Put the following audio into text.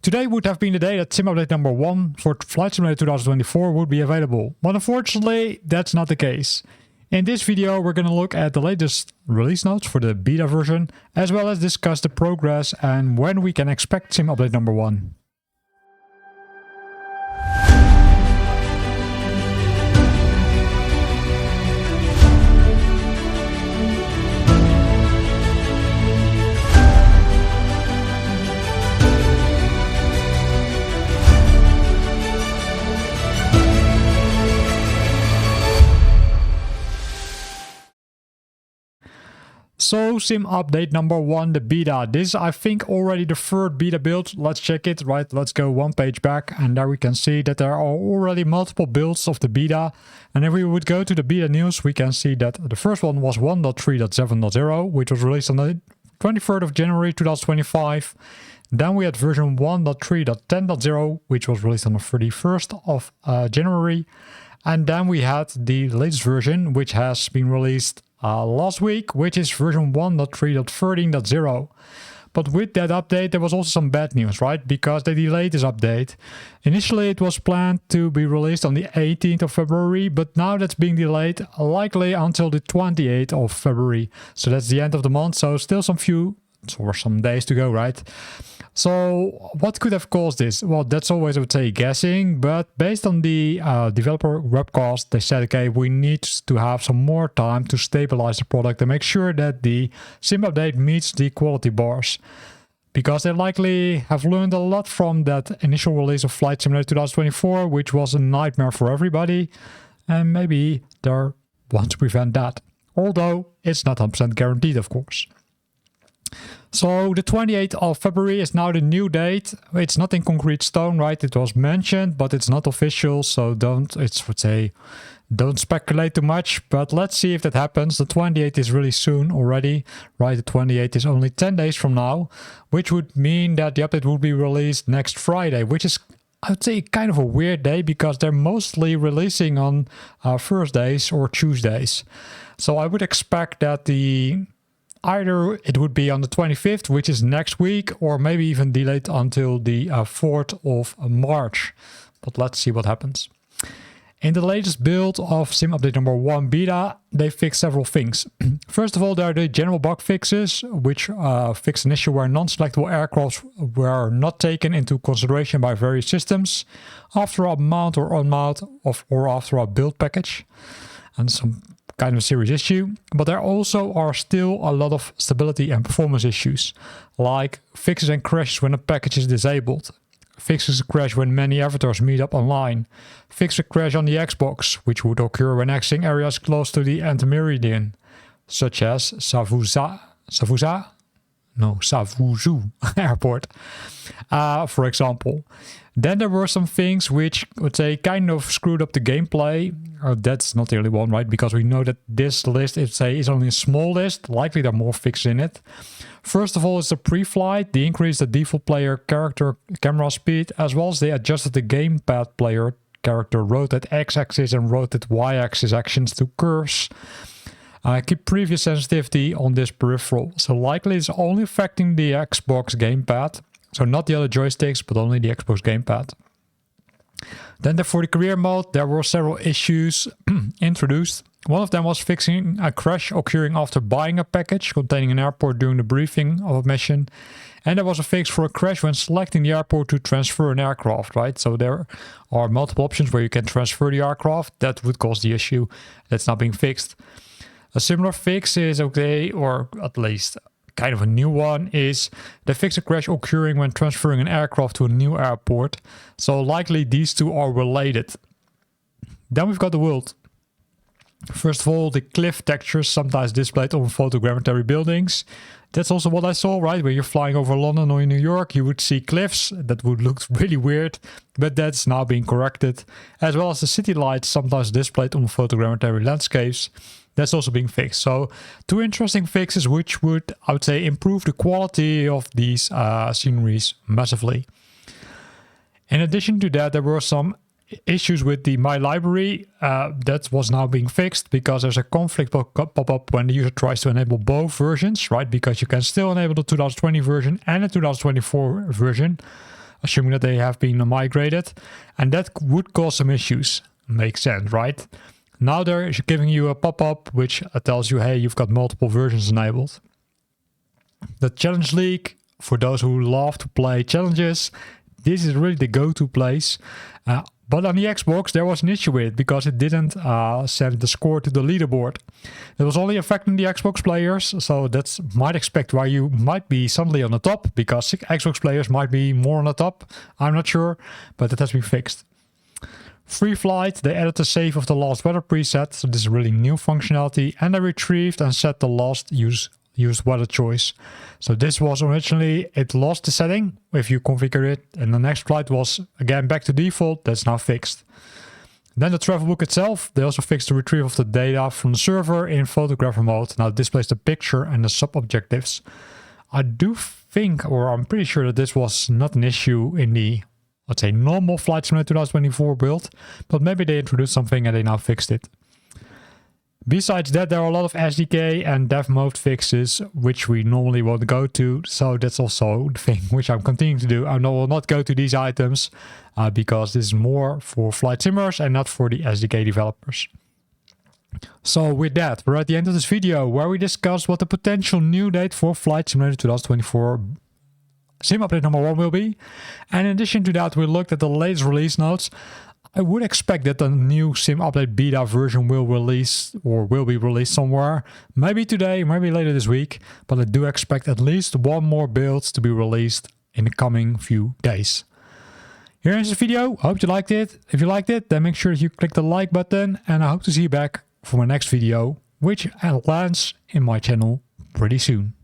Today would have been the day that sim update number 1 for Flight Simulator 2024 would be available, but unfortunately that's not the case. In this video we're going to look at the latest release notes for the beta version, as well as discuss the progress and when we can expect sim update number 1. So, sim update number 1, the beta. This is, I think, already the third beta build. Let's check it, right? Let's go one page back, and there we can see that there are already multiple builds of the beta. And if we would go to the beta news, we can see that the first one was 1.3.7.0, which was released on the 23rd of January 2025. Then we had version 1.3.10.0, which was released on the 31st of January. And then we had the latest version, which has been released last week, which is version 1.3.13.0. But with that update there was also some bad news, right? Because they delayed this update. Initially it was planned to be released on the 18th of February, but now that's being delayed likely until the 28th of February. So that's the end of the month, so still some days to go, right? So what could have caused this? Well, that's always, I would say, guessing, but based on the developer webcast, they said, okay, we need to have some more time to stabilize the product and make sure that the sim update meets the quality bars. Because they likely have learned a lot from that initial release of Flight Simulator 2024, which was a nightmare for everybody, and maybe they want to prevent that. Although it's not 100% guaranteed, of course. So the 28th of February is now the new date. It's not in concrete stone, right? It was mentioned, but it's not official, so don't speculate too much. But let's see if that happens. The 28th is really soon already, right? The 28th is only 10 days from now, which would mean that the update will be released next Friday, which is, I would say, kind of a weird day because they're mostly releasing on Thursdays or Tuesdays. So I would expect that either it would be on the 25th, which is next week, or maybe even delayed until the 4th of March. But let's see what happens. In the latest build of sim update number 1 beta, they fixed several things. First of all, there are the general bug fixes, which fix an issue where non-selectable aircrafts were not taken into consideration by various systems after a mount or unmount or after a build package. And some kind of a serious issue, but there also are still a lot of stability and performance issues, like fixes and crashes when a package is disabled, fixes a crash when many avatars meet up online, fix a crash on the Xbox, which would occur when accessing areas close to the Anti-Meridian, such as Savuzu Airport, for example. Then there were some things which, I would say, kind of screwed up the gameplay. That's not the only one, right? Because we know that this list, is only a small list. Likely there are more fixes in it. First of all, it's the pre-flight. They increased the default player character camera speed, as well as they adjusted the gamepad player character rotate x-axis and rotate y-axis actions to curves. Keep previous sensitivity on this peripheral. So likely it's only affecting the Xbox gamepad. So not the other joysticks, but only the Xbox gamepad. Then for the career mode, there were several issues introduced. One of them was fixing a crash occurring after buying a package containing an airport during the briefing of a mission. And there was a fix for a crash when selecting the airport to transfer an aircraft, right? So there are multiple options where you can transfer the aircraft. That would cause the issue. That's not being fixed. A similar fix is okay, or at least kind of a new one, is they fix a crash occurring when transferring an aircraft to a new airport. So likely these two are related. Then we've got the world. First of all, the cliff textures sometimes displayed on photogrammetry buildings. That's also what I saw, right? When you're flying over London or New York, you would see cliffs. That would look really weird, but that's now being corrected. As well as the city lights sometimes displayed on photogrammetry landscapes. That's also being fixed. So two interesting fixes which would, I would say, improve the quality of these sceneries massively. In addition to that, there were some issues with the My Library. That was now being fixed because there's a conflict pop up when the user tries to enable both versions, right? Because you can still enable the 2020 version and the 2024 version. assuming that they have been migrated, and that would cause some issues. Makes sense, right? Now they're giving you a pop-up which tells you, hey, you've got multiple versions enabled. The Challenge League, for those who love to play challenges, this is really the go-to place. But on the Xbox, there was an issue with it because it didn't send the score to the leaderboard. It was only affecting the Xbox players, so that might explain why you might be suddenly on the top, because Xbox players might be more on the top. I'm not sure, but it has been fixed. Free Flight, they added the save of the last weather preset, so this is really new functionality, and they retrieved and set the last used weather choice. So this was originally, it lost the setting if you configure it, and the next flight was again back to default. That's now fixed. Then the travel book itself, they also fixed the retrieve of the data from the server in photographer mode. Now it displays the picture and the sub-objectives. I do think, or I'm pretty sure that this was not an issue in the, let's say, normal Flight Simulator 2024 build, but maybe they introduced something and they now fixed it. Besides that, there are a lot of SDK and dev mode fixes, which we normally won't go to. So that's also the thing which I'm continuing to do. I will not go to these items because this is more for flight simmers and not for the SDK developers. So with that, we're at the end of this video where we discussed what the potential new date for Flight Simulator 2024 Sim Update number 1 will be. And in addition to that, we looked at the latest release notes. I would expect that the new Sim Update beta version will release or will be released somewhere. Maybe today, maybe later this week. But I do expect at least one more build to be released in the coming few days. Here ends the video. Hope you liked it. If you liked it, then make sure that you click the like button. And I hope to see you back for my next video, which lands in my channel pretty soon.